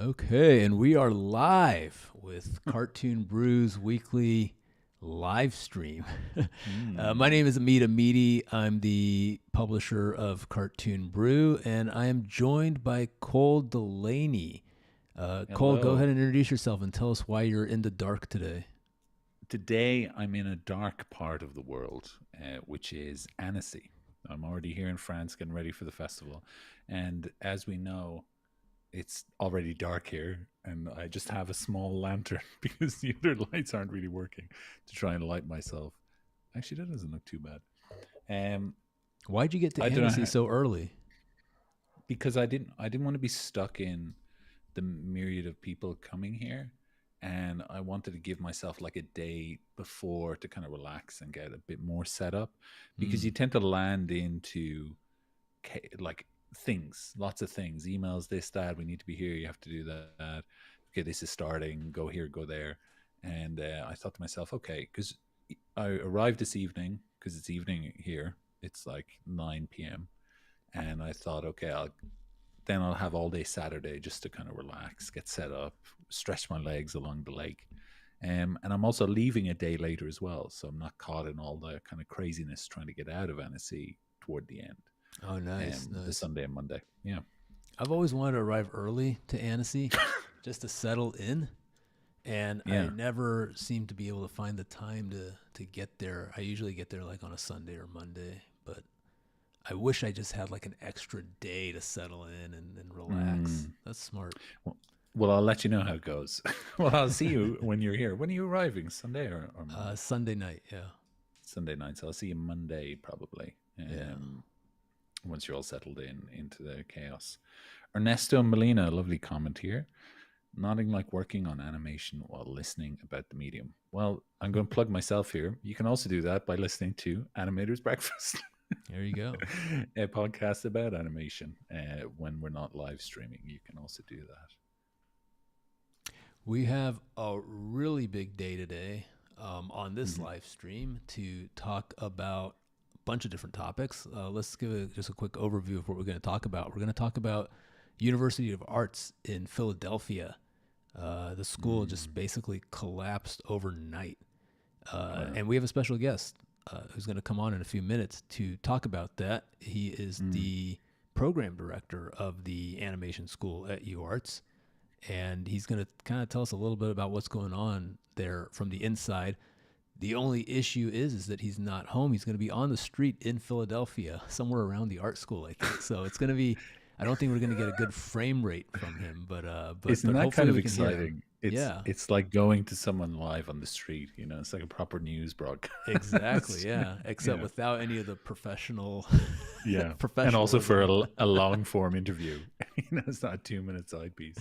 Okay, and we are live with Cartoon Brew's weekly live stream. My name is Amit Amiti. I'm the publisher of Cartoon Brew, and I am joined by Cole Delaney. Cole, go ahead and introduce yourself and tell us why you're in the dark today. Today, I'm in a dark part of the world, which is Annecy. I'm already here in France getting ready for the festival. And as we know, it's already dark here, and I just have a small lantern because the other lights aren't really working to try and light myself. Actually, that doesn't look too bad. Why'd you get to Annecy so early? Because I didn't want to be stuck in the myriad of people coming here, and I wanted to give myself like a day before to kind of relax and get a bit more set up, because you tend to land into like things, lots of things, emails, this, that, we need to be here, you have to do that, okay, this is starting, go here, go there. And I thought to myself, okay, because I arrived this evening, because it's evening here, it's like 9 p.m. and I thought, okay, I'll have all day Saturday just to kind of relax, get set up, stretch my legs along the lake. And I'm also leaving a day later as well, so I'm not caught in all the kind of craziness trying to get out of Annecy toward the end. Oh, nice. The Sunday and Monday. Yeah. I've always wanted to arrive early to Annecy just to settle in. And I never seem to be able to find the time to get there. I usually get there like on a Sunday or Monday, but I wish I just had like an extra day to settle in and relax. That's smart. Well, I'll let you know how it goes. Well, I'll see you when you're here. When are you arriving? Sunday or Monday? Sunday night. Yeah. Sunday night. So I'll see you Monday probably. Yeah. Once you're all settled into the chaos. Ernesto Molina, lovely comment here. Nodding like working on animation while listening about the medium. Well, I'm going to plug myself here. You can also do that by listening to Animator's Breakfast. There you go. A podcast about animation when we're not live streaming. You can also do that. We have a really big day today on this live stream to talk about a bunch of different topics. Let's give just a quick overview of what we're going to talk about. We're going to talk about University of Arts in Philadelphia. The school just basically collapsed overnight. And we have a special guest who's going to come on in a few minutes to talk about that. He is the program director of the animation school at UArts. And he's going to kind of tell us a little bit about what's going on there from the inside. The only issue is that he's not home. He's going to be on the street in Philadelphia, somewhere around the art school, I think. So it's going to be, I don't think we're going to get a good frame rate from him, but isn't but that kind of we can hear him. exciting? It's like going to someone live on the street. It's like a proper news broadcast. Exactly, yeah. Except without any of the professional, and also for a long form interview. It's not a 2-minute side piece.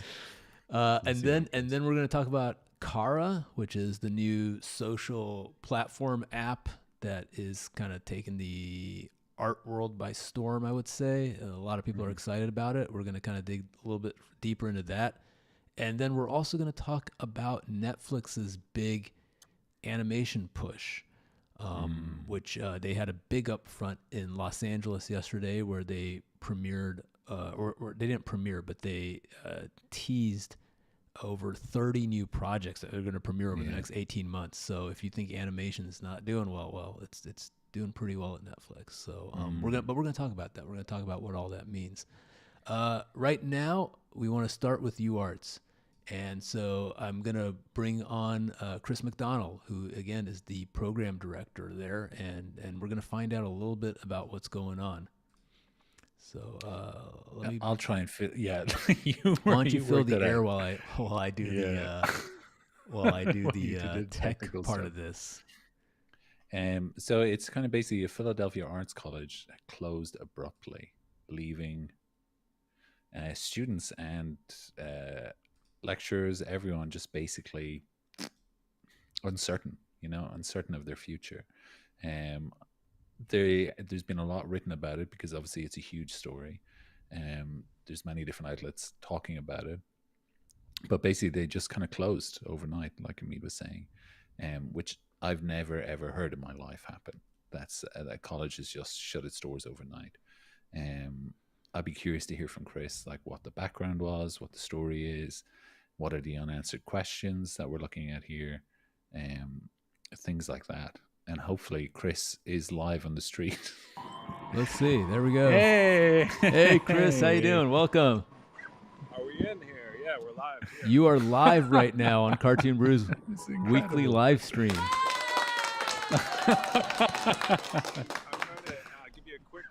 And then we're going to talk about Cara, which is the new social platform app that is kind of taking the art world by storm, I would say. A lot of people are excited about it. We're going to kind of dig a little bit deeper into that. And then we're also going to talk about Netflix's big animation push, which they had a big upfront in Los Angeles yesterday where they premiered, or they didn't premiere, but they teased over 30 new projects that are going to premiere over the next 18 months. So if you think animation is not doing well, it's doing pretty well at Netflix. So we're gonna talk about that. We're gonna talk about what all that means. Right now, we want to start with UArts. And so I'm going to bring on Chris McDonald, who, again, is the program director there. And we're going to find out a little bit about what's going on. So I'll try and fill. Yeah, why don't you fill the air while I do the tech part stuff of this. So it's kind of basically a Philadelphia Arts College that closed abruptly, leaving students and lecturers, everyone just basically uncertain of their future. There's been a lot written about it because obviously it's a huge story. There's many different outlets talking about it, but basically they just kind of closed overnight, like Amit was saying, which I've never ever heard in my life happen. That college has just shut its doors overnight. I'd be curious to hear from Chris, like what the background was, what the story is, what are the unanswered questions that we're looking at here, things like that. And hopefully Chris is live on the street. Let's see. There we go. Hey, Chris, how you doing? Welcome. Are we in here? Yeah, we're live here. You are live right now on Cartoon Brew's weekly live stream. I'm going to give you a quick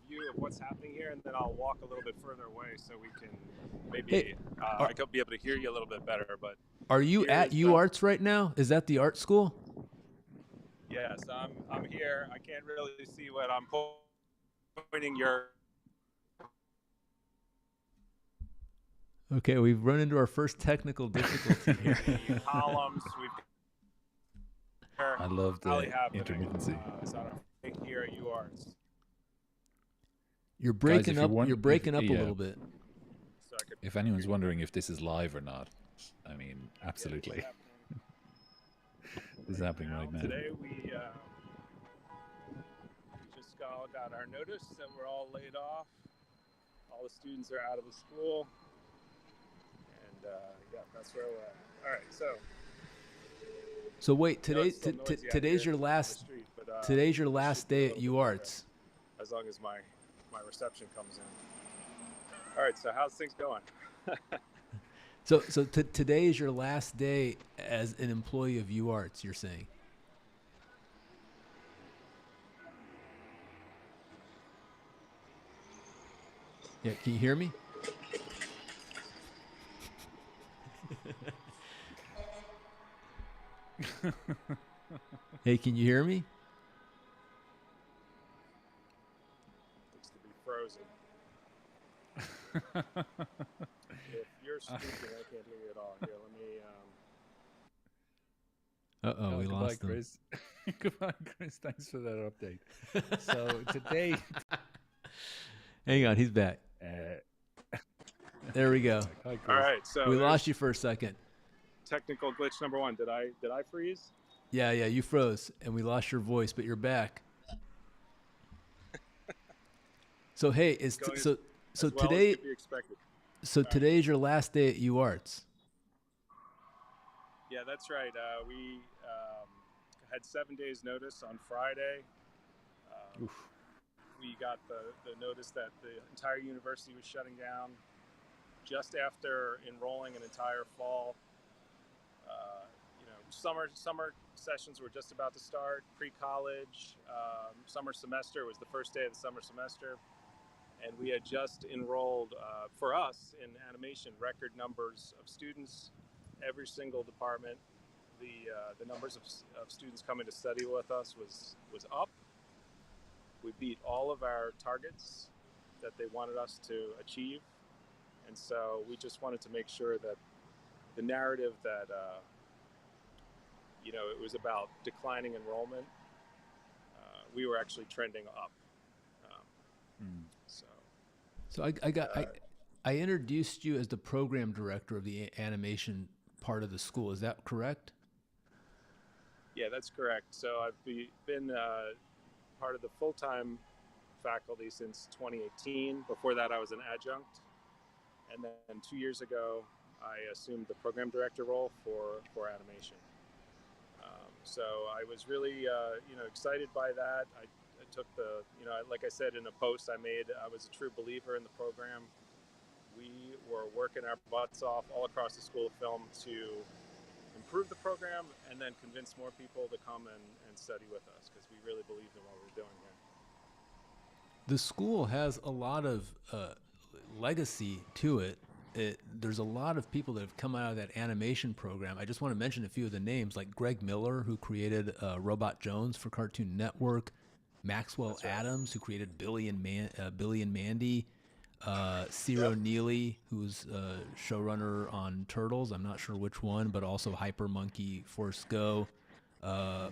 view of what's happening here, and then I'll walk a little bit further away so we can maybe I could be able to hear you a little bit better. But are you at UArts right now? Is that the art school? Yes, I'm here. I can't really see what I'm pointing your. Okay, we've run into our first technical difficulty here. Columns. I love the intermittency. Here at UArts. You're breaking up. You're breaking up a little bit. So if anyone's wondering if this is live or not, I mean, absolutely. This is happening right now. Today we just got our notice and we're all laid off. All the students are out of the school. And that's where we're at. All right, so wait, today's your last today's your last day at UArts. As long as my reception comes in. All right, so how's things going? So today is your last day as an employee of UArts, you're saying? Yeah, can you hear me? Hey, can you hear me? Looks to be frozen. If you're speaking, I can't hear you at all. Here, let me. Uh-oh, we goodbye, lost him. Chris. Goodbye, Chris. Thanks for that update. So today, hang on, he's back. There we go. Hi, Chris. All right, so We lost you for a second. Technical glitch number one. Did I freeze? Yeah, you froze, and we lost your voice, but you're back. So hey, so well today. As could be expected. So today's your last day at UArts. Yeah, that's right. We had 7 days notice on Friday. We got the notice that the entire university was shutting down just after enrolling an entire fall. Summer sessions were just about to start. Pre-college, summer semester was the first day of the summer semester. And we had just enrolled, for us, in animation, record numbers of students. Every single department, the numbers of students coming to study with us was up. We beat all of our targets that they wanted us to achieve. And so we just wanted to make sure that the narrative that, it was about declining enrollment, we were actually trending up. So I introduced you as the program director of the animation part of the school. Is that correct? Yeah, that's correct. So I've been part of the full-time faculty since 2018. Before that, I was an adjunct. And then 2 years ago, I assumed the program director role for animation. So I was really, excited by that. I took like I said in a post I made, I was a true believer in the program. We were working our butts off all across the School of Film to improve the program and then convince more people to come and study with us because we really believed in what we were doing here. The school has a lot of legacy to it. There's a lot of people that have come out of that animation program. I just want to mention a few of the names, like Greg Miller, who created Robot Jones for Cartoon Network, Maxwell Adams, who created Billy and Mandy, Ciro Neely, who's showrunner on Turtles. I'm not sure which one, but also Hyper Monkey, Force Go. The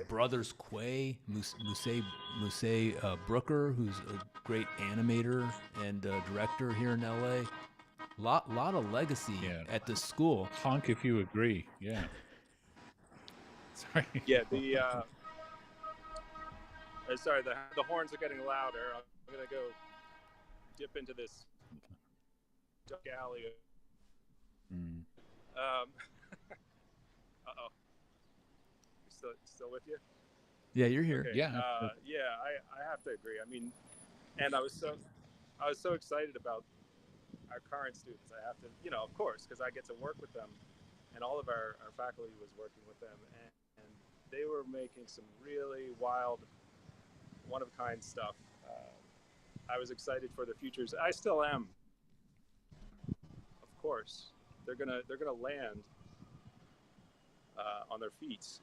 brothers Quay, Muse Brooker, who's a great animator and director here in LA. Lot of legacy at this school. Honk if you agree. Yeah. Sorry. Yeah, sorry, the horns are getting louder. I'm gonna go dip into this dark alley. Uh-oh. Still with you? Yeah, you're here. Okay. Yeah. I have to agree. I mean, and I was so excited about our current students. I have to, of course, because I get to work with them, and all of our faculty was working with them, and they were making some really wild, one-of-a-kind stuff. I was excited for their futures. I still am. Of course, they're gonna land on their feet.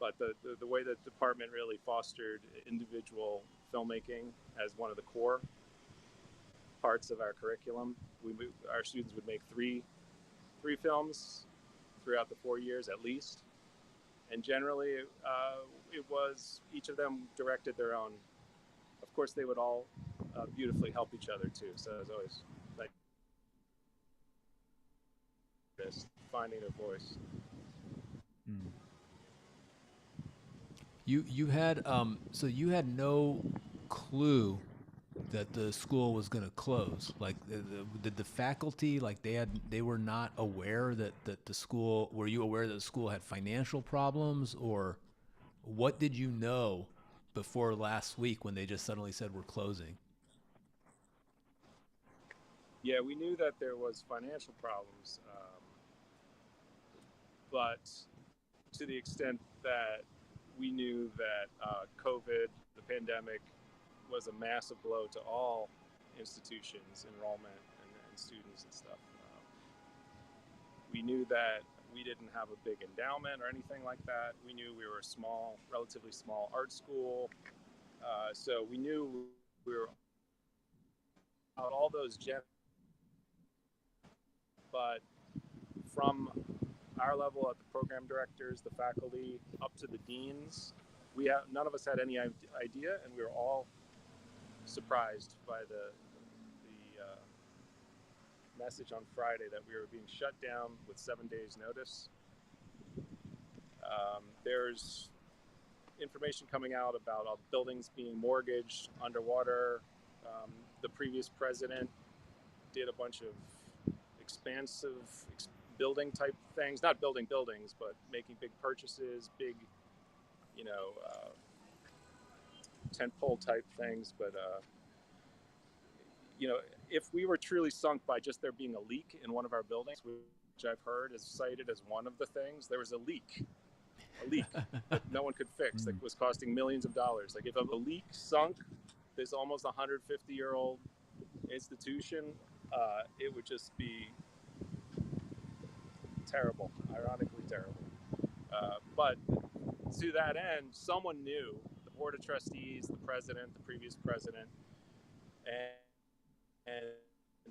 But the way that the department really fostered individual filmmaking as one of the core parts of our curriculum, our students would make three films throughout the 4 years at least, and generally it was each of them directed their own. Of course, they would all beautifully help each other too. So as always, like this, finding their voice. You had so you had no clue that the school was going to close. Like, did the faculty, like, they were not aware that the school? Were you aware that the school had financial problems, or what did you know before last week when they just suddenly said we're closing? Yeah, we knew that there was financial problems, but to the extent that we knew that COVID, the pandemic, was a massive blow to all institutions, enrollment and students and stuff. we knew that we didn't have a big endowment or anything like that. We knew we were a small, relatively small art school. So we knew we were out all those gems, but from our level at the program directors, the faculty, up to the deans, none of us had any idea, and we were all surprised by the message on Friday that we were being shut down with 7 days notice. There's information coming out about buildings being mortgaged underwater. The previous president did a bunch of expansive building type things, not building buildings, but making big purchases, big, tentpole type things. But, if we were truly sunk by just there being a leak in one of our buildings, which I've heard is cited as one of the things, there was a leak that no one could fix that was costing millions of dollars. Like if a leak sunk this almost 150-year-old institution, it would just be terrible, ironically terrible. But to that end, someone knew, the board of trustees, the president, the previous president, and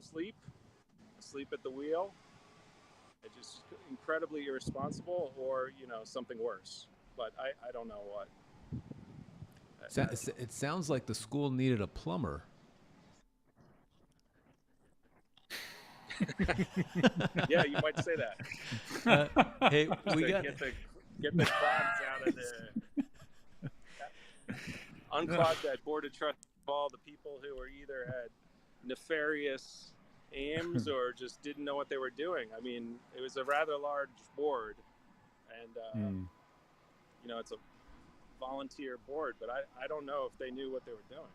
sleep at the wheel. It's just incredibly irresponsible, or something worse. But I don't know what. It sounds like the school needed a plumber. Yeah, you might say that. Hey, we got get the clogs out of unclog that board of trustees of all the people who were either had nefarious aims or just didn't know what they were doing. I mean, it was a rather large board, and it's a volunteer board, but I don't know if they knew what they were doing.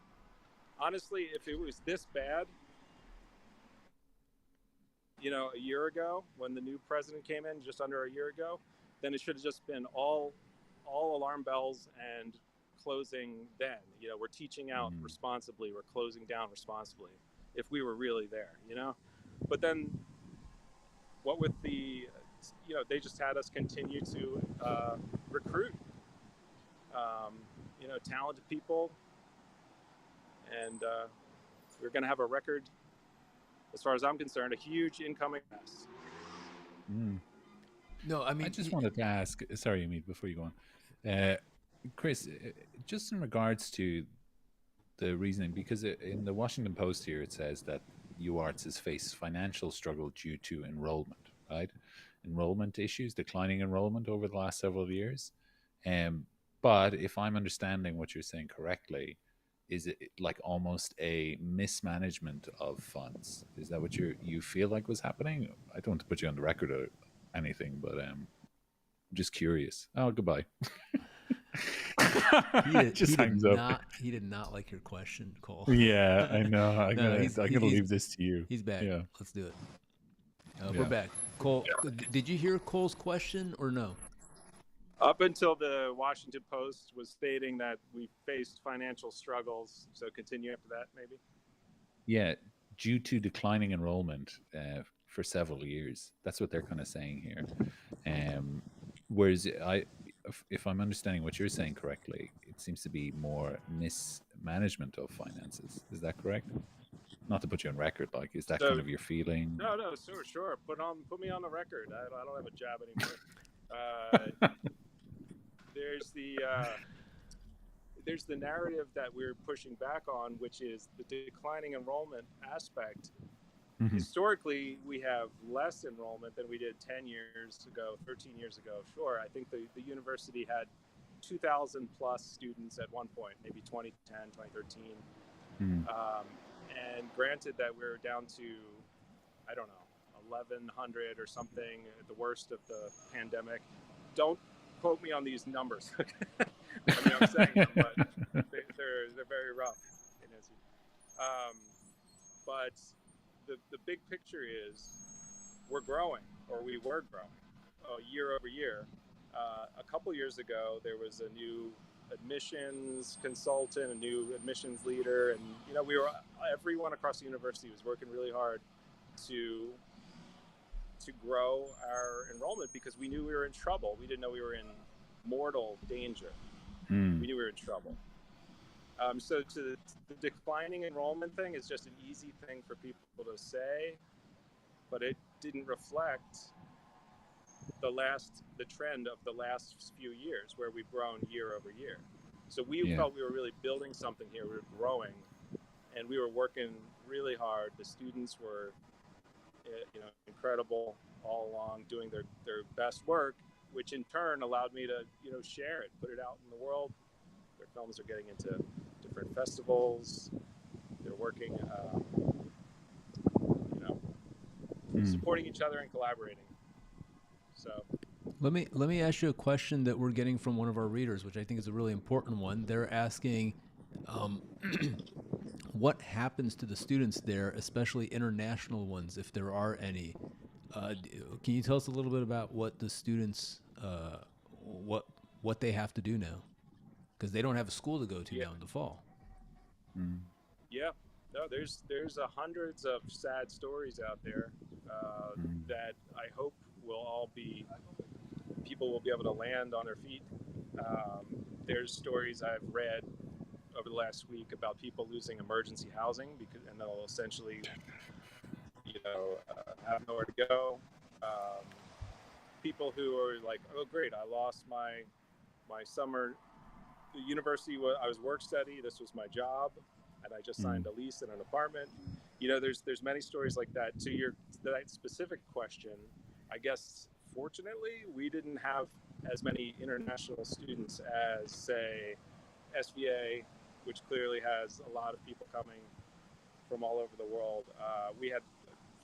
Honestly, if it was this bad, a year ago when the new president came in, just under a year ago, then it should have just been all alarm bells and closing then. We're teaching out responsibly, we're closing down responsibly, if we were really there, But then what with the, they just had us continue to recruit, talented people, and we're going to have a record, as far as I'm concerned, a huge incoming class. No, I mean, I just wanted to ask, sorry, Amit, before you go on, Chris, just in regards to the reasoning, because in the Washington Post here, it says that UArts has faced financial struggle due to enrollment, right? Enrollment issues, declining enrollment over the last several years. But if I'm understanding what you're saying correctly, is it like almost a mismanagement of funds? Is that what you feel like was happening? I don't want to put you on the record or anything, but I'm just curious. Oh, goodbye. He did not like your question, Cole. Yeah, I know. I'm gonna leave this to you. He's back. Yeah. Let's do it. We're back. Cole, did you hear Cole's question or no? Up until the Washington Post was stating that we faced financial struggles. So continue after that, maybe? Yeah, due to declining enrollment for several years. That's what they're kind of saying here. Whereas if I'm understanding what you're saying correctly, it seems to be more mismanagement of finances. Is that correct? Not to put you on record, like, is that kind of your feeling? No, sure. Put me on the record. I don't have a job anymore. There's the narrative that we're pushing back on, which is the declining enrollment aspect. Mm-hmm. Historically, we have less enrollment than we did 10 years ago, 13 years ago. Sure, I think the university had 2,000 plus students at one point, maybe 2010, 2013. Mm-hmm. And granted that we're down to, I don't know, 1,100 or something at the worst of the pandemic. Don't quote me on these numbers. I mean, I'm saying them, but they're very rough. But the big picture is we're growing, or we were growing, year over year. A couple years ago, there was a new admissions consultant, a new admissions leader, and everyone across the university was working really hard to to grow our enrollment because we knew we were in trouble. We didn't know we were in mortal danger. We knew we were in trouble. So the declining enrollment thing is just an easy thing for people to say, but it didn't reflect the trend of the last few years where we've grown year over year. So we felt we were really building something here. We were growing, and we were working really hard. The students were, incredible all along, doing their best work, which in turn allowed me to, share it, put it out in the world. Their films are getting into different festivals. They're working, supporting each other and collaborating. So let me ask you a question that we're getting from one of our readers, which I think is a really important one. They're asking, what happens to the students there, especially international ones, if there are any? Can you tell us a little bit about what the students, what they have to do now? Because they don't have a school to go to now in the fall. Yeah, no, there's hundreds of sad stories out there that I hope people will be able to land on their feet. There's stories I've read over the last week about people losing emergency housing and they'll essentially, have nowhere to go. People who are like, oh great, I lost my summer. The university I was work study. This was my job, and I just signed a lease in an apartment. There's many stories like that. To that specific question, I guess fortunately we didn't have as many international students as say SVA, which clearly has a lot of people coming from all over the world. We had,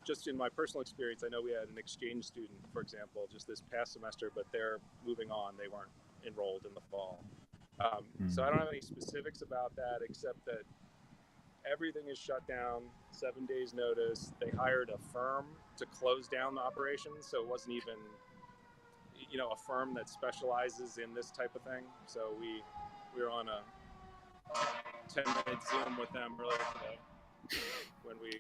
just in my personal experience, I know we had an exchange student, for example, just this past semester, but they're moving on. They weren't enrolled in the fall. So I don't have any specifics about that, except that everything is shut down, 7 days notice. They hired a firm to close down the operation, so it wasn't even, a firm that specializes in this type of thing. So we were on a 10-minute Zoom with them earlier today when we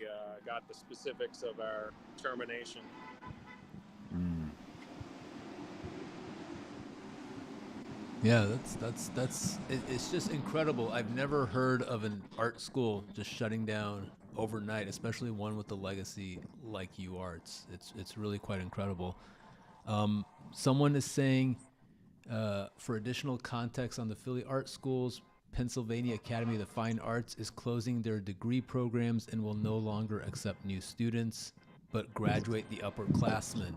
got the specifics of our termination. Yeah, it's just incredible. I've never heard of an art school just shutting down overnight, especially one with a legacy like UArts. It's really quite incredible. Someone is saying, for additional context on the Philly Art Schools, Pennsylvania Academy of the Fine Arts is closing their degree programs and will no longer accept new students, but graduate the upperclassmen.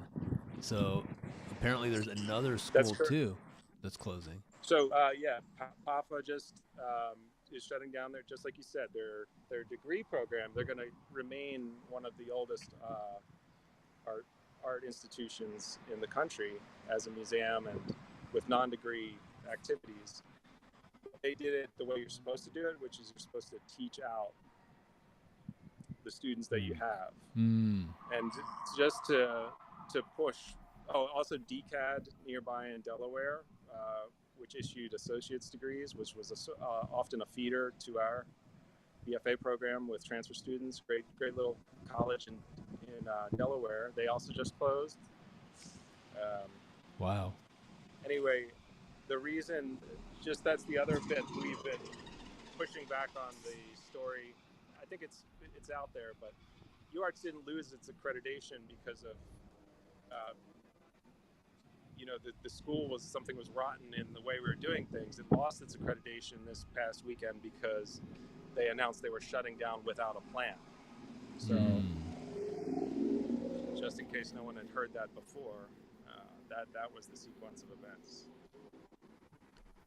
So apparently there's another school too that's closing. So PAFA just is shutting down their, just like you said, their degree program. They're going to remain one of the oldest art institutions in the country as a museum and with non-degree activities. They did it the way you're supposed to do it, which is you're supposed to teach out the students that you have, and just to push. Oh, also DCAD nearby in Delaware, which issued associate's degrees, which was often a feeder to our BFA program with transfer students. Great little college in Delaware. They also just closed. Wow. Anyway, the reason, just that's the other bit we've been pushing back on the story. I think it's out there, but UArts didn't lose its accreditation because of the school was rotten in the way we were doing things. It lost its accreditation this past weekend because they announced they were shutting down without a plan. So just in case no one had heard that before, that was the sequence of events.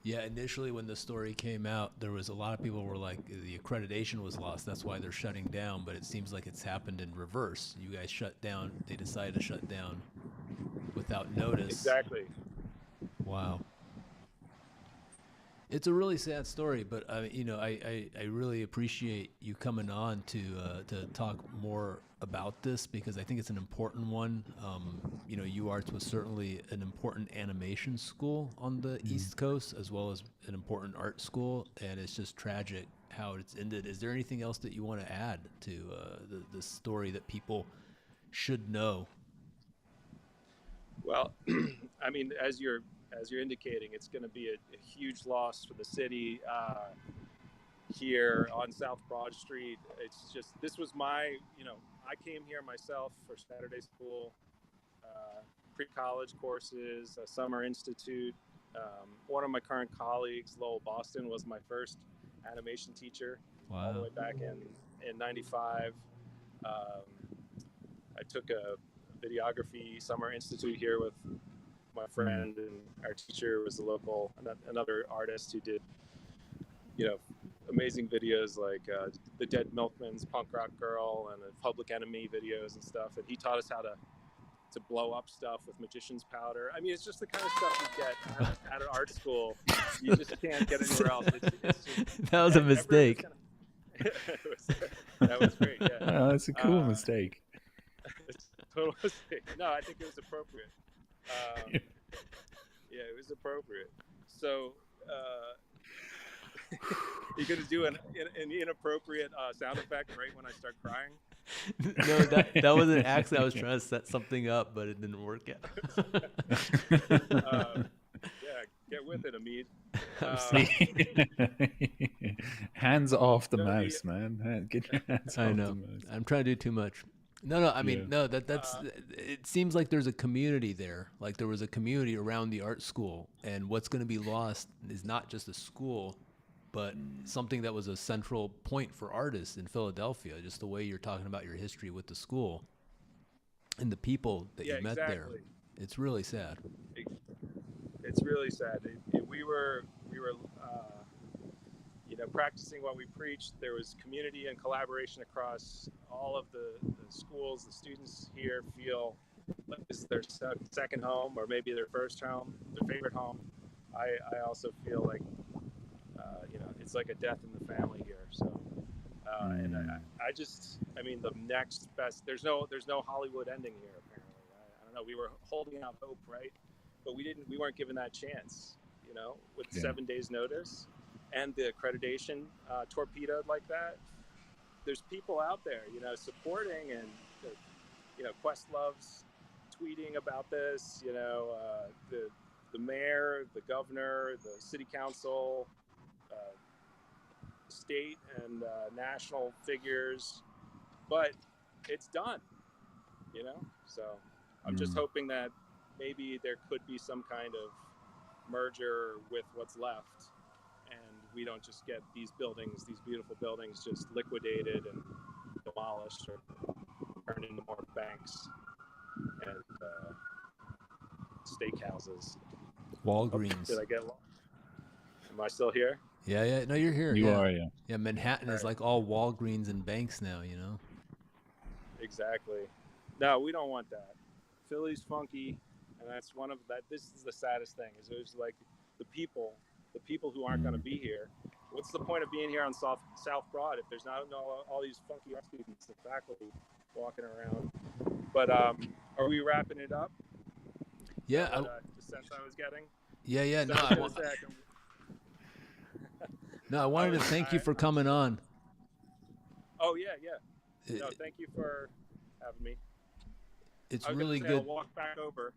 Yeah, initially when the story came out, there was a lot of people were like, the accreditation was lost. That's why they're shutting down. But it seems like it's happened in reverse. You guys shut down. They decided to shut down without notice. Exactly. Wow. It's a really sad story, but I really appreciate you coming on to talk more about this because I think it's an important one. UArts was certainly an important animation school on the East Coast as well as an important art school, and it's just tragic how it's ended. Is there anything else that you want to add to the story that people should know? Well, I mean, as you're indicating, it's going to be a huge loss for the city here on South Broad Street. It's just this was my, I came here myself for Saturday school, pre-college courses, a summer institute. One of my current colleagues, Lowell Boston, was my first animation teacher. Wow. All the way back in '95. I took a videography summer institute here with my friend, and our teacher was another artist who did, amazing videos like the Dead Milkman's Punk Rock Girl and the Public Enemy videos and stuff. And he taught us how to blow up stuff with magician's powder. I mean, it's just the kind of stuff you get at an art school. You just can't get anywhere else. It's just, that was a mistake. That was great. Yeah, oh, that's a cool mistake. It's a total mistake. No, I think it was appropriate. Yeah, it was appropriate. So you're gonna do an inappropriate sound effect right when I start crying? No, that was an accident. I was trying to set something up, but it didn't work out. Yeah, get with it, Hamid. Hands off the mouse, man. Get your hands off the mouse. I'm trying to do too much. No. I mean, no. That's. It seems like there's a community there. Like there was a community around the art school, and what's going to be lost is not just a school, but something that was a central point for artists in Philadelphia. Just the way you're talking about your history with the school, and the people that you met there. It's really sad. It's really sad. We were practicing what we preached. There was community and collaboration across all of the schools. The students here feel like this is their second home, or maybe their first home, their favorite home. I also feel like it's like a death in the family here. So and I mean the next best. There's no Hollywood ending here apparently. I don't know. We were holding out hope, right? But we weren't given that chance, with 7 days notice and the accreditation torpedoed like that. There's people out there, supporting, and Questlove's tweeting about this, the mayor, the governor, the city council, state and national figures, but it's done, so I'm just hoping that maybe there could be some kind of merger with what's left, and we don't just get these beautiful buildings, just liquidated and demolished or turned into more banks and steakhouses. Walgreens. Did I get lost? Am I still here? Yeah. No, you're here. You are, yeah. Yeah, Manhattan is like all Walgreens and banks now, Exactly. No, we don't want that. Philly's funky. And that's this is the saddest thing, is there's like the people who aren't going to be here. What's the point of being here on South Broad if there's not all these funky art students and faculty walking around? But are we wrapping it up? Yeah. The sense I was getting? Yeah. No, I wanted to thank you for coming on. Oh, yeah. No, thank you for having me. It's really good. I'll walk back over.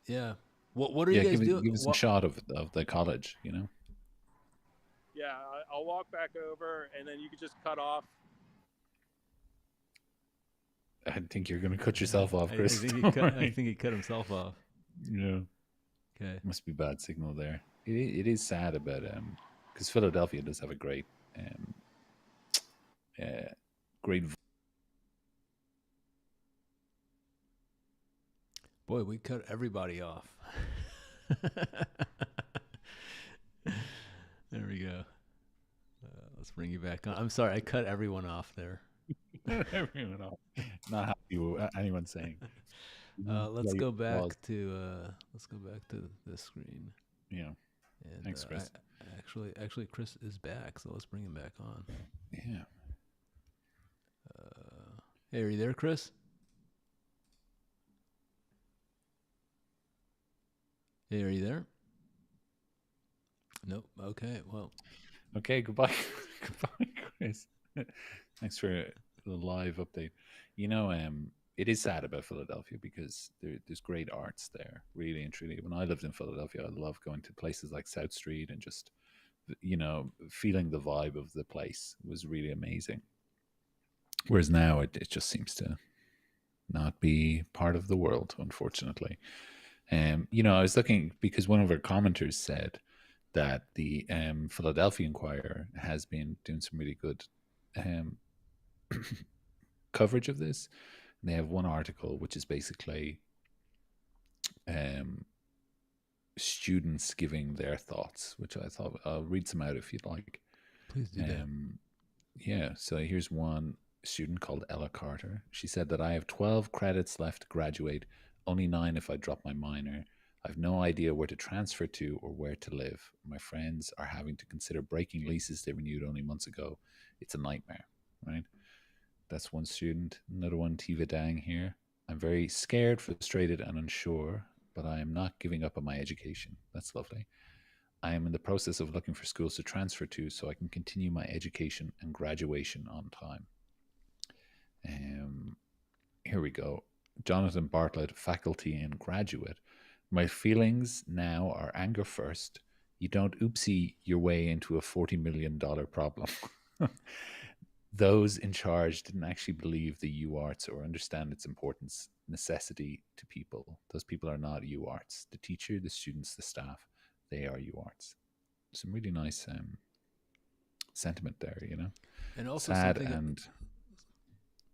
Yeah. What are you guys doing? Give us a shot of the college, Yeah, I'll walk back over, and then you could just cut off. I think you're going to cut yourself off, Chris. I think he cut himself off. Yeah. Okay. Must be bad signal there. It is sad about because Philadelphia does have a great Boy, we cut everybody off. There we go. Let's bring you back on. I'm sorry, I cut everyone off there. Everyone off. Not happy with anyone saying. Let's go back to this screen. Yeah. And, thanks, Chris. Actually, Chris is back, so let's bring him back on. Yeah. Hey, are you there, Chris? Hey, are you there? Nope. Okay. Well. Okay. Goodbye. Goodbye, Chris. Thanks for the live update. it is sad about Philadelphia because there's great arts there, really and truly. When I lived in Philadelphia, I loved going to places like South Street and just, feeling the vibe of the place was really amazing. Whereas now it just seems to not be part of the world, unfortunately. I was looking because one of our commenters said that the Philadelphia Inquirer has been doing some really good um, coverage of this. And they have one article which is basically um, students giving their thoughts, which I thought I'll read some out if you'd like. Please do that. Yeah, so here's one student called Ella Carter. She said that I have 12 credits left to graduate, only 9 if I drop my minor. I've no idea where to transfer to or where to live. My friends are having to consider breaking leases they renewed only months ago. It's a nightmare, right? That's one student. Another one, Tiva Dang here. I'm very scared, frustrated, and unsure, but I am not giving up on my education. That's lovely. I am in the process of looking for schools to transfer to so I can continue my education and graduation on time. Here we go. Jonathan Bartlett, faculty and graduate. My feelings now are anger first. You don't oopsie your way into a $40 million problem. Those in charge didn't actually believe the UArts or understand its importance, necessity to people. Those people are not UArts. The teacher, the students, the staff, they are UArts. Some really nice sentiment there, And also sad something and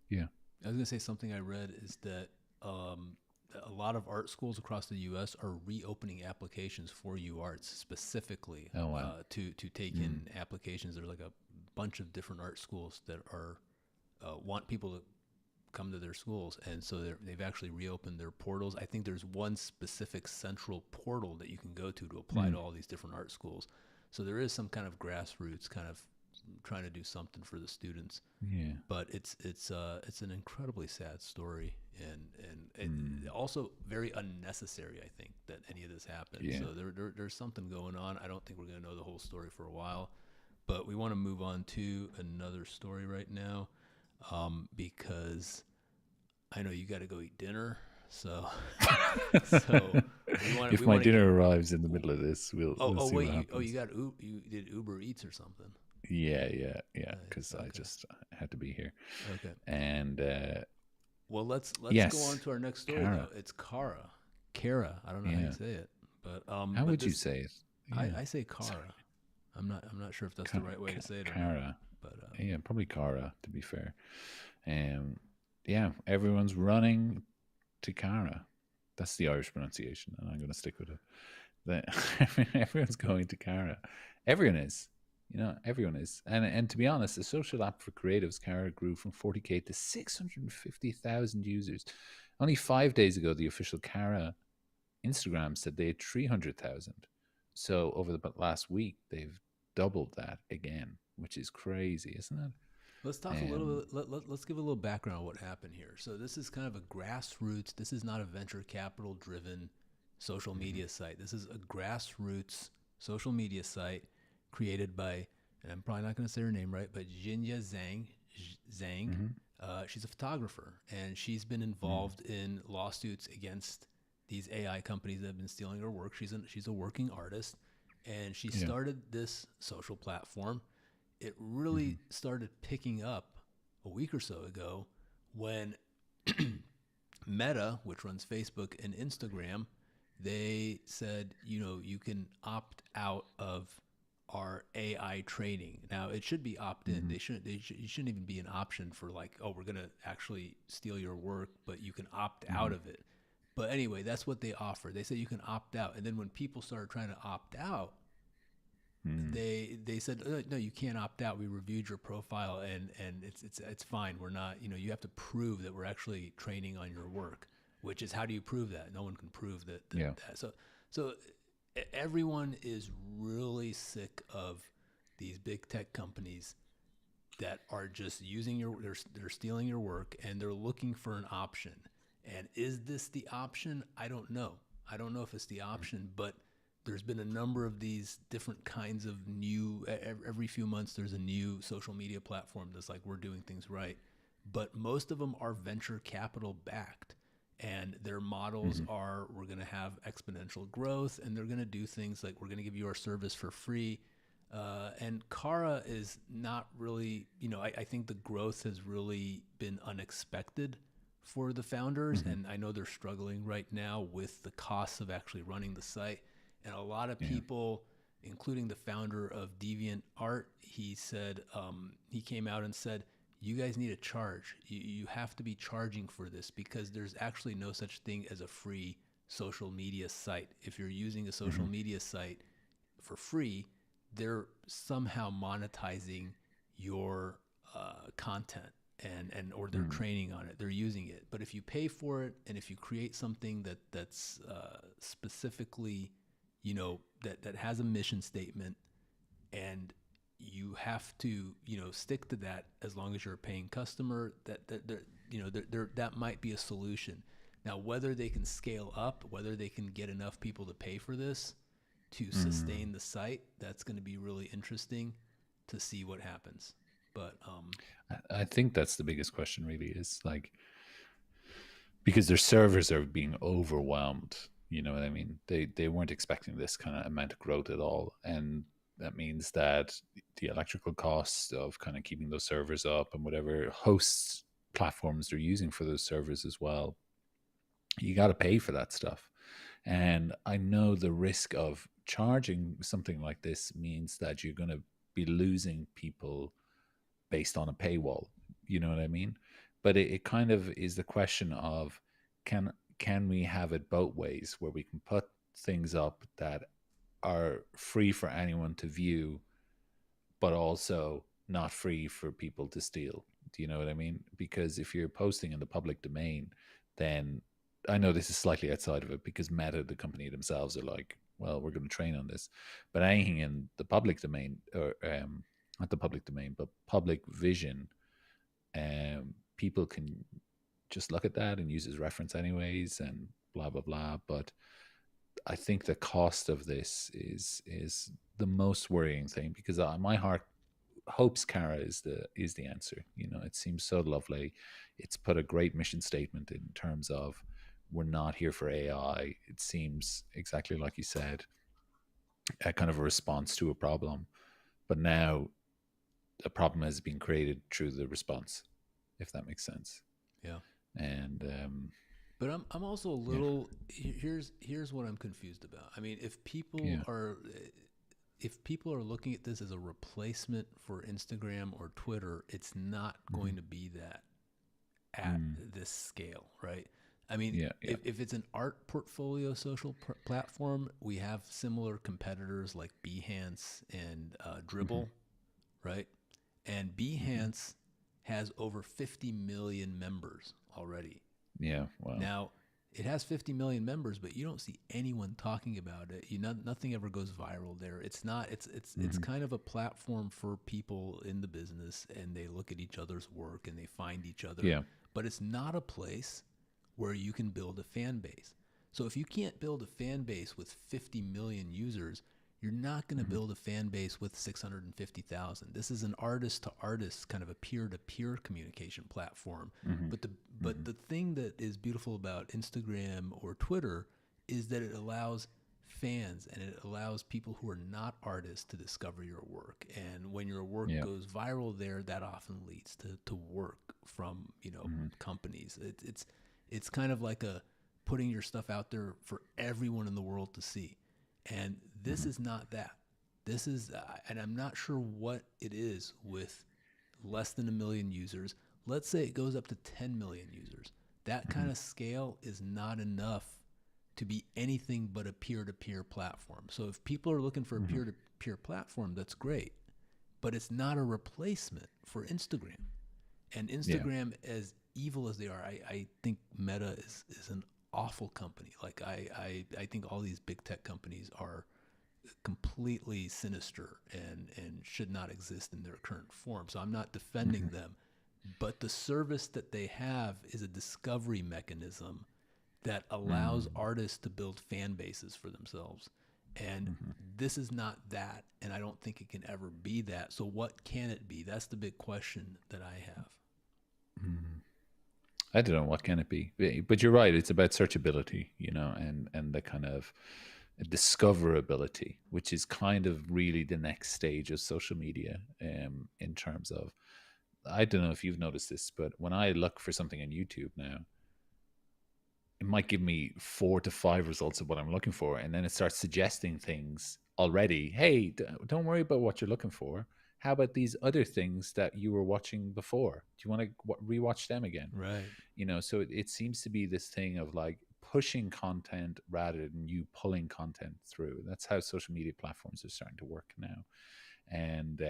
yeah. I was going to say something I read is that a lot of art schools across the U.S. are reopening applications for UArts specifically to take in applications. There's like a bunch of different art schools that are want people to come to their schools, and so they've actually reopened their portals. I think there's one specific central portal that you can go to apply to all these different art schools. So there is some kind of grassroots kind of trying to do something for the students. Yeah. But it's an incredibly sad story and also very unnecessary. I think that any of this happened. Yeah. So there's something going on. I don't think we're going to know the whole story for a while, but we want to move on to another story right now because I know you got to go eat dinner. So if my dinner arrives in the middle of this, we'll see what happens. You did Uber Eats or something. Yeah, because I had to be here. Okay. And well, let's go on to our next story. Cara. Though. It's Cara. I don't know how you say it, but how would you say it? Yeah. I say Cara. Sorry. I'm not sure if that's the right way to say it. Cara. But yeah, probably Cara to be fair. Yeah, everyone's running to Cara. That's the Irish pronunciation, and I'm going to stick with it. Everyone's going to Cara. Everyone is. Everyone is. And to be honest, the social app for creatives, Cara, grew from 40K to 650,000 users. Only 5 days ago, the official Cara Instagram said they had 300,000. So over the last week, they've doubled that again, which is crazy, isn't it? Let's talk a little bit. Let's give a little background on what happened here. So this is kind of a grassroots. This is not a venture capital driven social media site. This is a grassroots social media site created by, and I'm probably not going to say her name right, but Jinya Zhang. She's a photographer, and she's been involved in lawsuits against these AI companies that have been stealing her work. She's a working artist, and she started this social platform. It really started picking up a week or so ago when Meta, which runs Facebook and Instagram, they said, you can opt out of our AI training. Now it should be opt-in. It shouldn't even be an option for like, oh, we're going to actually steal your work, but you can opt out of it. But anyway, that's what they offer. They said you can opt out. And then when people started trying to opt out, they said, no, you can't opt out. We reviewed your profile and it's fine. We're not, you have to prove that we're actually training on your work, which is, how do you prove that? No one can prove that. So everyone is really sick of these big tech companies that are just using they're stealing your work, and they're looking for an option. And is this the option? I don't know. I don't know if it's the option, but there's been a number of these different kinds of every few months, there's a new social media platform that's like, we're doing things right. but most of them are venture capital backed. And their models are, we're going to have exponential growth, and they're going to do things like, we're going to give you our service for free. And Cara is not really, I think the growth has really been unexpected for the founders. And I know they're struggling right now with the costs of actually running the site. And a lot of people, including the founder of DeviantArt, he said, he came out and said, you guys need to charge. You have to be charging for this, because there's actually no such thing as a free social media site. If you're using a social media site for free, they're somehow monetizing your content or they're training on it. They're using it. But if you pay for it, and if you create something that's specifically, that has a mission statement, and you have to, stick to that as long as you're a paying customer, that might be a solution. Now, whether they can scale up, whether they can get enough people to pay for this to sustain the site, that's going to be really interesting to see what happens. But I think that's the biggest question, really, is like, because their servers are being overwhelmed. You know what I mean? They weren't expecting this kind of amount of growth at all, and that means that the electrical costs of kind of keeping those servers up and whatever hosts platforms they're using for those servers as well, you got to pay for that stuff. And I know the risk of charging something like this means that you're going to be losing people based on a paywall. You know what I mean? But it kind of is the question of, can we have it both ways, where we can put things up that are free for anyone to view, but also not free for people to steal? Do you know what I mean? Because if you're posting in the public domain, then I know this is slightly outside of it, because Meta, the company themselves, are like, well, we're going to train on this. But anything in the public domain, or not the public domain, but public vision, people can just look at that and use as reference anyways, and blah, blah, blah. But I think the cost of this is the most worrying thing, because my heart hopes Cara is the answer. It seems so lovely. It's put a great mission statement in terms of, we're not here for AI. It seems exactly like you said, a kind of a response to a problem. But now a problem has been created through the response, if that makes sense. yeah. And But I'm also a little, here's what I'm confused about. I mean, if people are looking at this as a replacement for Instagram or Twitter, it's not going to be that at this scale, right? I mean, if it's an art portfolio social platform, we have similar competitors like Behance and Dribble, right? And Behance has over 50 million members already. Yeah, wow. Now, it has 50 million members, but you don't see anyone talking about it. Nothing ever goes viral there. It's not. It's kind of a platform for people in the business, and they look at each other's work and they find each other. Yeah. But it's not a place where you can build a fan base. So if you can't build a fan base with 50 million users, you're not going to build a fan base with 650,000. This is an artist-to-artist kind of a peer-to-peer communication platform. But the thing that is beautiful about Instagram or Twitter is that it allows fans and it allows people who are not artists to discover your work. And when your work goes viral there, that often leads to work from companies. It's kind of like putting your stuff out there for everyone in the world to see. And this is not that. This is, and I'm not sure what it is with less than 1 million users. Let's say it goes up to 10 million users. That kind of scale is not enough to be anything but a peer-to-peer platform. So if people are looking for a peer-to-peer platform, that's great. But it's not a replacement for Instagram. And Instagram, as evil as they are, I think Meta is an awful company. Like I think all these big tech companies are completely sinister and should not exist in their current form. So I'm not defending them, but the service that they have is a discovery mechanism that allows artists to build fan bases for themselves. And this is not that, and I don't think it can ever be that. So what can it be? That's the big question that I have. I don't know, what can it be? But you're right. It's about searchability, and the kind of discoverability, which is kind of really the next stage of social media. In terms of, I don't know if you've noticed this, but when I look for something on YouTube now, it might give me 4 to 5 results of what I'm looking for, and then it starts suggesting things already. Hey, don't worry about what you're looking for. How about these other things that you were watching before? Do you want to rewatch them again? Right. So it seems to be this thing of like pushing content rather than you pulling content through. That's how social media platforms are starting to work now. And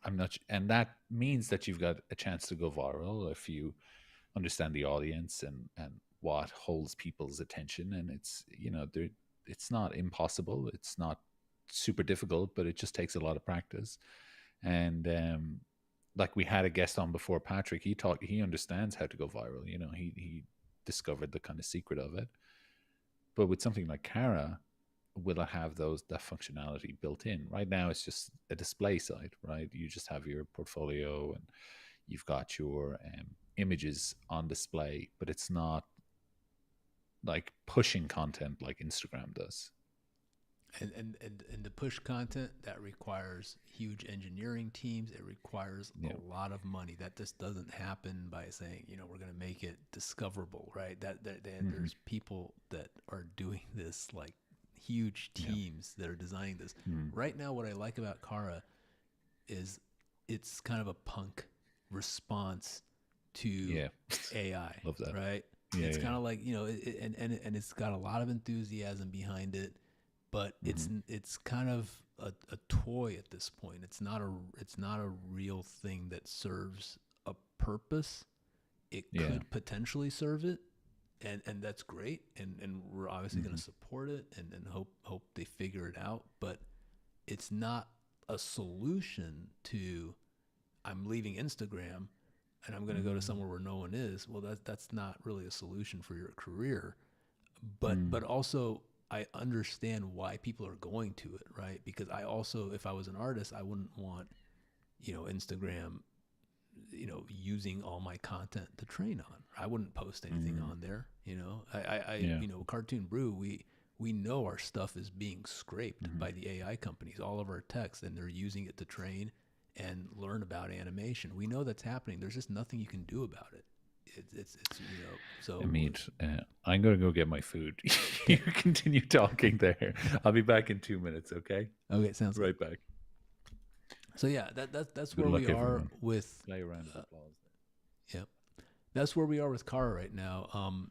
I'm not, and that means that you've got a chance to go viral if you understand the audience and what holds people's attention. And it's not impossible. It's not super difficult, but it just takes a lot of practice. And like we had a guest on before, Patrick. He understands how to go viral. He discovered the kind of secret of it. But with something like Cara, will it have that functionality built in? Right now, it's just a display site, right? You just have your portfolio and you've got your images on display, but it's not like pushing content like Instagram does. And to push content, that requires huge engineering teams. It requires a lot of money. That just doesn't happen by saying, we're going to make it discoverable, right? There's people that are doing this, like huge teams that are designing this. Right now, what I like about Cara is it's kind of a punk response to AI. Love that. Right? It's kind of like, and it's got a lot of enthusiasm behind it. But it's kind of a toy at this point. It's not a real thing that serves a purpose. It could potentially serve it, and that's great. And we're obviously going to support it and hope they figure it out. But it's not a solution to, I'm leaving Instagram and I'm going to go to somewhere where no one is. Well, that's not really a solution for your career. But also, I understand why people are going to it, right? Because I also, if I was an artist, I wouldn't want, Instagram, using all my content to train on. I wouldn't post anything on there. Cartoon Brew, we know our stuff is being scraped by the AI companies, all of our text, and they're using it to train and learn about animation. We know that's happening. There's just nothing you can do about it. It's so. I mean, I'm going to go get my food. You continue talking there. I'll be back in 2 minutes, okay? Okay, sounds right back. So yeah, that's where we are with play around of applause. Yep. That's where we are with Cara right now.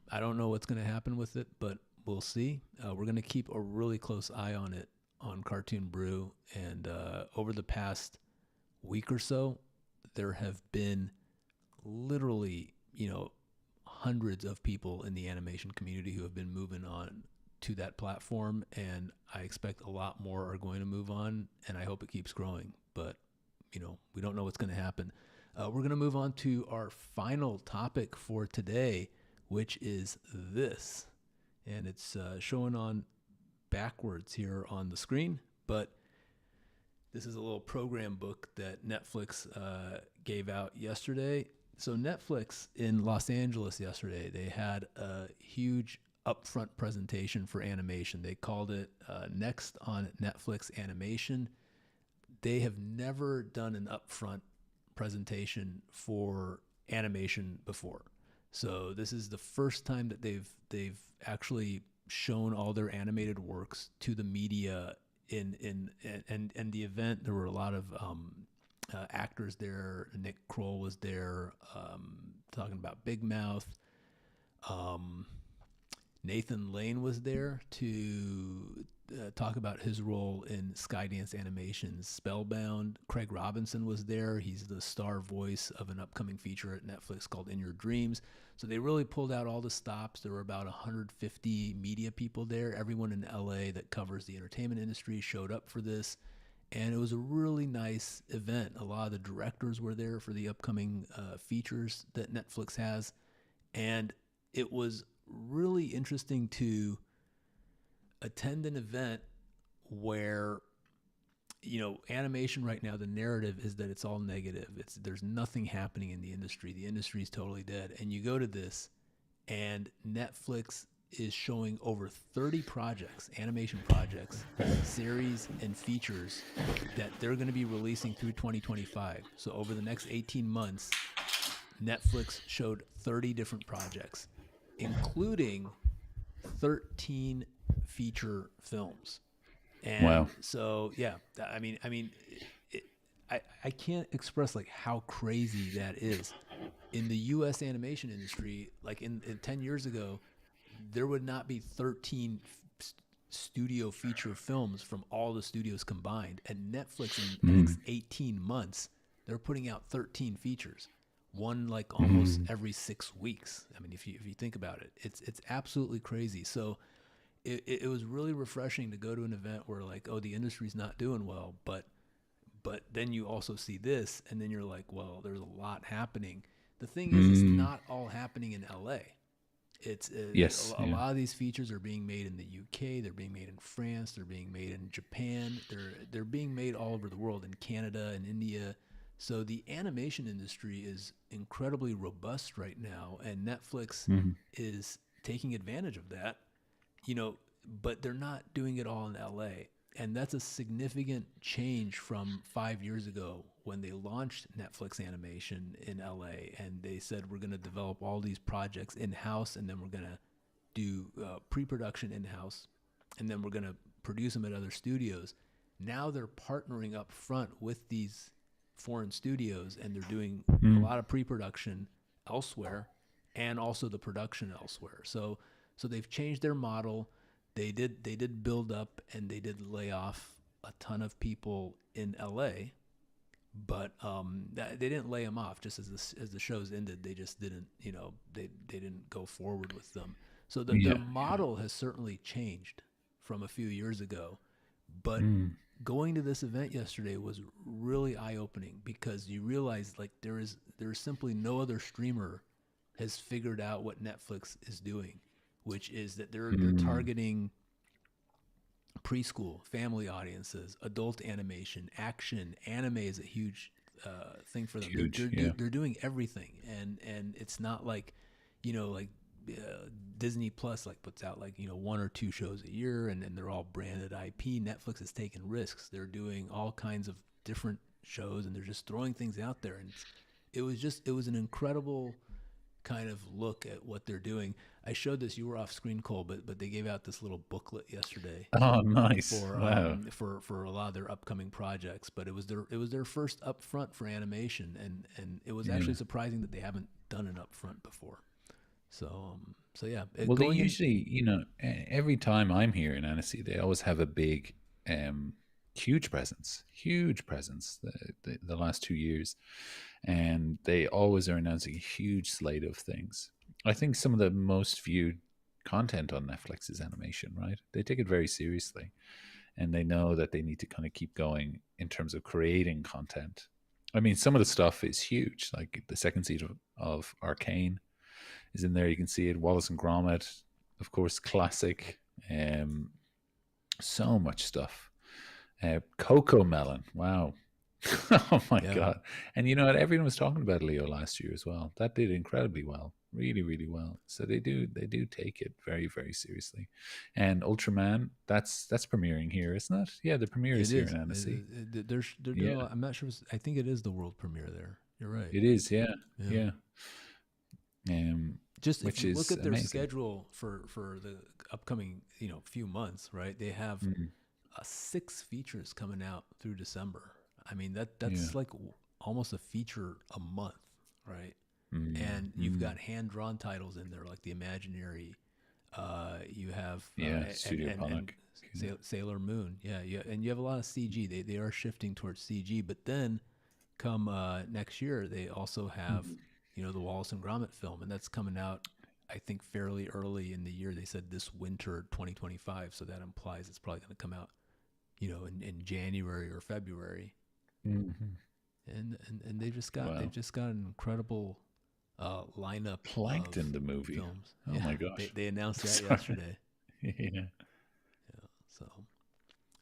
I don't know what's going to happen with it, but we'll see. We're going to keep a really close eye on it on Cartoon Brew, and over the past week or so, there have been literally, hundreds of people in the animation community who have been moving on to that platform, and I expect a lot more are going to move on, and I hope it keeps growing. But, we don't know what's going to happen. We're going to move on to our final topic for today, which is this. And it's showing on backwards here on the screen, but this is a little program book that Netflix gave out yesterday. So Netflix in Los Angeles yesterday, they had a huge upfront presentation for animation. They called it Next on Netflix Animation. They have never done an upfront presentation for animation before. So this is the first time that they've actually shown all their animated works to the media in the event. There were a lot of actors there. Nick Kroll was there, talking about Big Mouth. Nathan Lane was there to talk about his role in Skydance Animation's Spellbound. Craig Robinson was there. He's the star voice of an upcoming feature at Netflix called In Your Dreams. So they really pulled out all the stops. There were about 150 media people there. Everyone in LA that covers the entertainment industry showed up for this. And it was a really nice event. A lot of the directors were there for the upcoming features that Netflix has. And it was really interesting to attend an event where animation right now, the narrative is that it's all negative. There's nothing happening in the industry. The industry is totally dead. And you go to this, and Netflix is showing over 30 projects, animation projects, series, and features that they're going to be releasing through 2025. So over the next 18 months, Netflix showed 30 different projects, including 13 feature films. And Wow. so, yeah, I can't express like how crazy that is. In the U.S. animation industry, like in 10 years ago, there would not be 13 studio feature films from all the studios combined. And Netflix, in the next 18 months, they're putting out 13 features, one like almost every 6 weeks. I mean, if you think about it, it's absolutely crazy. So it was really refreshing to go to an event where like, oh, the industry's not doing well, but then you also see this, and then you're like, well, there's a lot happening. The thing is, it's not all happening in LA. It's Yes. a lot of these features are being made in the UK. They're being made in France. They're being made in Japan. They're being made all over the world, in Canada and India. So the animation industry is incredibly robust right now, and Netflix is taking advantage of that. But they're not doing it all in LA. And that's a significant change from 5 years ago when they launched Netflix Animation in LA, and they said, we're going to develop all these projects in-house, and then we're going to do pre-production in-house, and then we're going to produce them at other studios. Now they're partnering up front with these foreign studios, and they're doing a lot of pre-production elsewhere and also the production elsewhere. So they've changed their model. They did build up, and they did lay off a ton of people in LA, but they didn't lay them off just as the shows ended. They just didn't, they didn't go forward with them. So their model has certainly changed from a few years ago. But going to this event yesterday was really eye-opening, because you realize like there is simply no other streamer has figured out what Netflix is doing, which is that they're targeting preschool, family audiences, adult animation, action. Anime is a huge thing for them. They're doing everything, and it's not like, Disney Plus like puts out like 1 or 2 shows a year, and they're all branded IP. Netflix is taking risks. They're doing all kinds of different shows, and they're just throwing things out there. And it was an incredible kind of look at what they're doing. I showed this. You were off screen, Cole, but they gave out this little booklet yesterday. Oh, nice! For a lot of their upcoming projects. But it was their first upfront for animation, and it was actually surprising that they haven't done an upfront before. So yeah. Well, they usually, every time I'm here in Annecy, they always have a big, huge presence. The last 2 years. And they always are announcing a huge slate of things. I think some of the most viewed content on Netflix is animation, right? They take it very seriously, and they know that they need to kind of keep going in terms of creating content. I mean, some of the stuff is huge, like the second season of Arcane is in there. You can see it. Wallace and Gromit, of course, classic. So much stuff. Coco Melon, wow. Oh my God. And you know what, everyone was talking about Leo last year as well. That did incredibly well, really, really well. So they do take it very, very seriously. And Ultraman, that's premiering here, isn't it? Yeah, the premiere is here in Annecy. I'm not sure. I think it is the world premiere there. You're right. It is, yeah. Just if you look at their schedule for the upcoming few months, right? They have 6 features coming out through December. I mean, that's like almost a feature a month, right? And you've got hand-drawn titles in there, like The Imaginary. You have Studio Ponic. Sailor Moon. And you have a lot of CG. They are shifting towards CG. But then come next year, they also have, the Wallace and Gromit film, and that's coming out, I think, fairly early in the year. They said this winter 2025, so that implies it's probably going to come out, in January or February. And they've just got an incredible lineup. Plankton, the movie. Films. Oh my gosh! They announced that yesterday.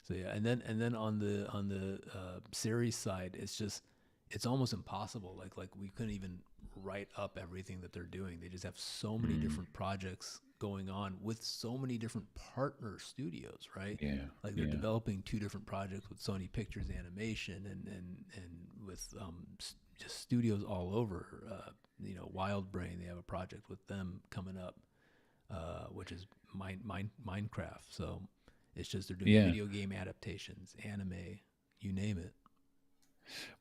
So yeah, and then on the series side, it's almost impossible. Like we couldn't even write up everything that they're doing. They just have so many Mm, different projects going on with so many different partner studios, right? yeah, Like they're yeah, developing two different projects with Sony Pictures Animation and with just studios all over. Wild Brain, they have a project with them coming up, which is Minecraft. So it's just they're doing yeah. video game adaptations, anime, you name it.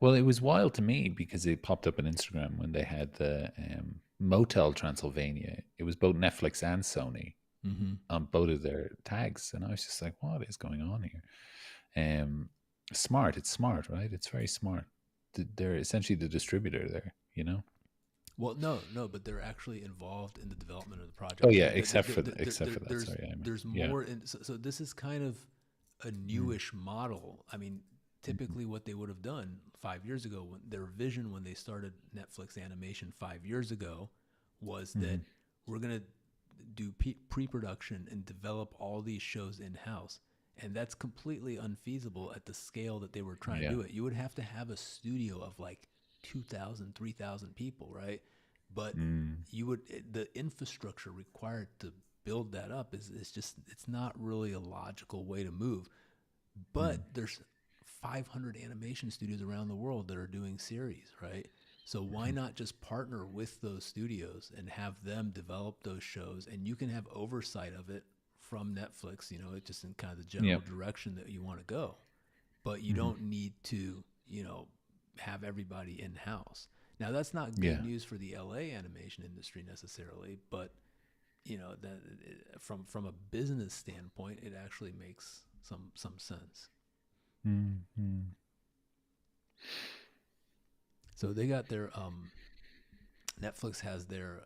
Well, it was wild to me because it popped up on Instagram when they had the Motel Transylvania. It was both Netflix and Sony Mm-hmm. on both of their tags, and I was just like, "What is going on here?" Smart. It's smart, right? It's very smart. They're essentially the distributor there, you know. Well, no, but they're actually involved in the development of the Oh project. yeah, except for that. Sorry, I mean, There's yeah. more, so this is kind of a Mm, newish model. I mean, mhm, typically what they would have done 5 years ago, when their vision when they started Netflix animation 5 years ago, was that mhm. we're gonna do pre-production and develop all these shows in house. And that's completely unfeasible at the scale that they were trying to Yeah. do it. You would have to have a studio of like 2,000, 3,000 people, right? But Mm, the infrastructure required to build that up is just, it's not really a logical way to move. mm, But there's 500 animation studios around the world that are doing series, right? So why mhm. not just partner with those studios and have them develop those shows, and you can have oversight of it from Netflix, it's just in kind of the Yeah. general direction that you want to go. But you Mhm. don't need to, have everybody in house. Now that's not good Yeah. news for the LA animation industry necessarily, but that from a business standpoint, it actually makes some sense. Mm, mm. So they got their Netflix has their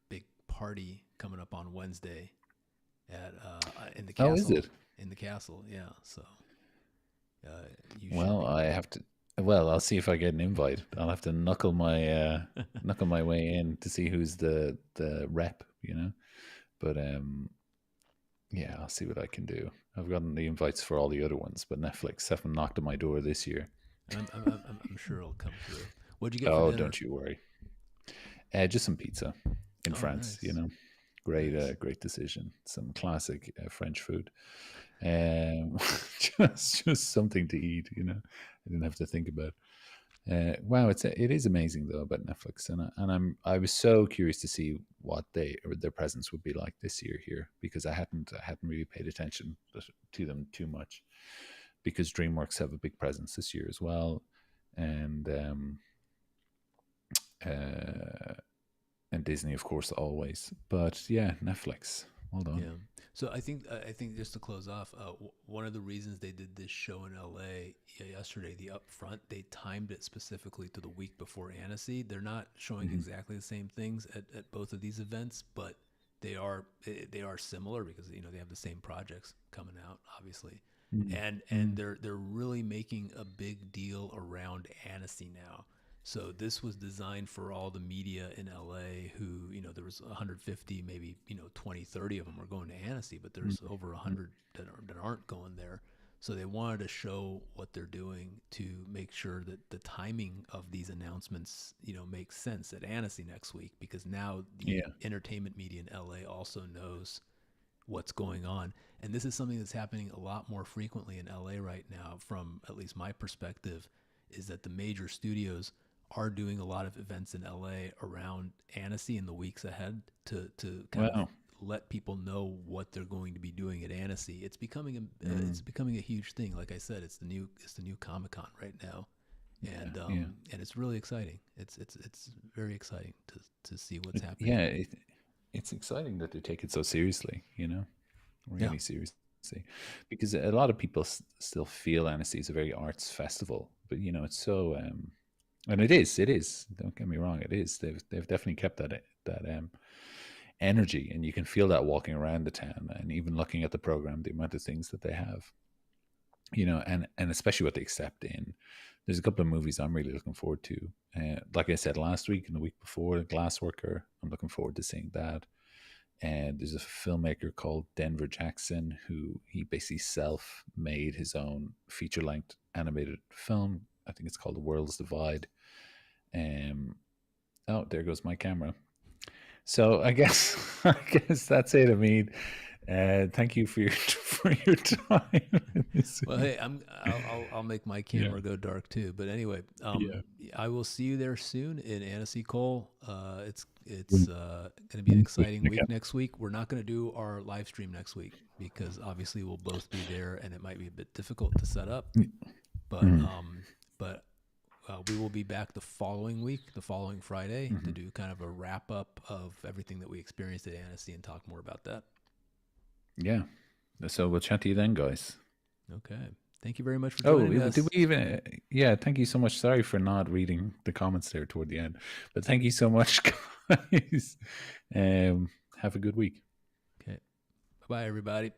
big party coming up on Wednesday at in the Oh, is castle. it? In the castle, yeah. So you should Well, be. I have to. Well, I'll see if I get an invite. I'll have to knuckle my way in to see who's the rep, you know. But yeah, I'll see what I can do. I've gotten the invites for all the other ones, but Netflix haven't knocked on my door this year. I'm sure it'll come through. What'd you get for Oh, dinner? don't you worry. Just some pizza in Oh, France, you nice, know. nice. Great decision. Some classic French food. Just something to eat, you know. I didn't have to think about. Wow, it is amazing though about Netflix, and I was so curious to see what their presence would be like this year here because I hadn't really paid attention to them too much because DreamWorks have a big presence this year as well, and uh, and Disney of course always, but yeah, Netflix, well done. Yeah. So I think just to close off, one of the reasons they did this show in LA yesterday, the upfront, they timed it specifically to the week before Annecy. They're not showing Hmm. exactly the same things at both of these events, but they are similar because they have the same projects coming out, obviously, and Mm. they're really making a big deal around Annecy now. So this was designed for all the media in LA who, there was 150, maybe, 20, 30 of them were going to Annecy, but there's over Mm. 100 that aren't going there. So they wanted to show what they're doing to make sure that the timing of these announcements, makes sense at Annecy next week, because now the Yeah, entertainment media in LA also knows what's going on. And this is something that's happening a lot more frequently in LA right now, from at least my perspective, is that the major studios are doing a lot of events in LA around Annecy in the weeks ahead to kind of wow. let people know what they're going to be doing at Annecy. It's Mm. becoming a huge thing. Like I said, it's the new Comic Con right now, Yeah, and yeah. and it's really exciting. It's very exciting to see what's happening. Yeah, it's exciting that they take it so seriously, you know, Yeah, really seriously, because a lot of people still feel Annecy is a very arts festival, but you know, it's so, and it is. Don't get me wrong, it is. They've definitely kept that energy, and you can feel that walking around the town, and even looking at the program, the amount of things that they have, you know, and especially what they accept in. There's a couple of movies I'm really looking forward to. Like I said last week and the week before, Glassworker. I'm looking forward to seeing that. And there's a filmmaker called Denver Jackson who he basically self-made his own feature-length animated film. I think it's called The World's Divide. Oh, there goes my camera. So I guess that's it. I mean, thank you for your time. Well, hey, I'll make my camera go dark too. But anyway, I will see you there soon in Annecy, Cole. It's going to be an exciting week next week. We're not going to do our live stream next week because obviously we'll both be there, and it might be a bit difficult to set up. But we will be back the following week, the following Friday, to do kind of a wrap up of everything that we experienced at Annecy and talk more about that. Yeah. So we'll chat to you then, guys. Okay. Thank you very much for joining us. Did we even? Yeah, thank you so much. Sorry for not reading the comments there toward the end, but thank you so much, guys. Have a good week. Okay. Bye-bye, everybody.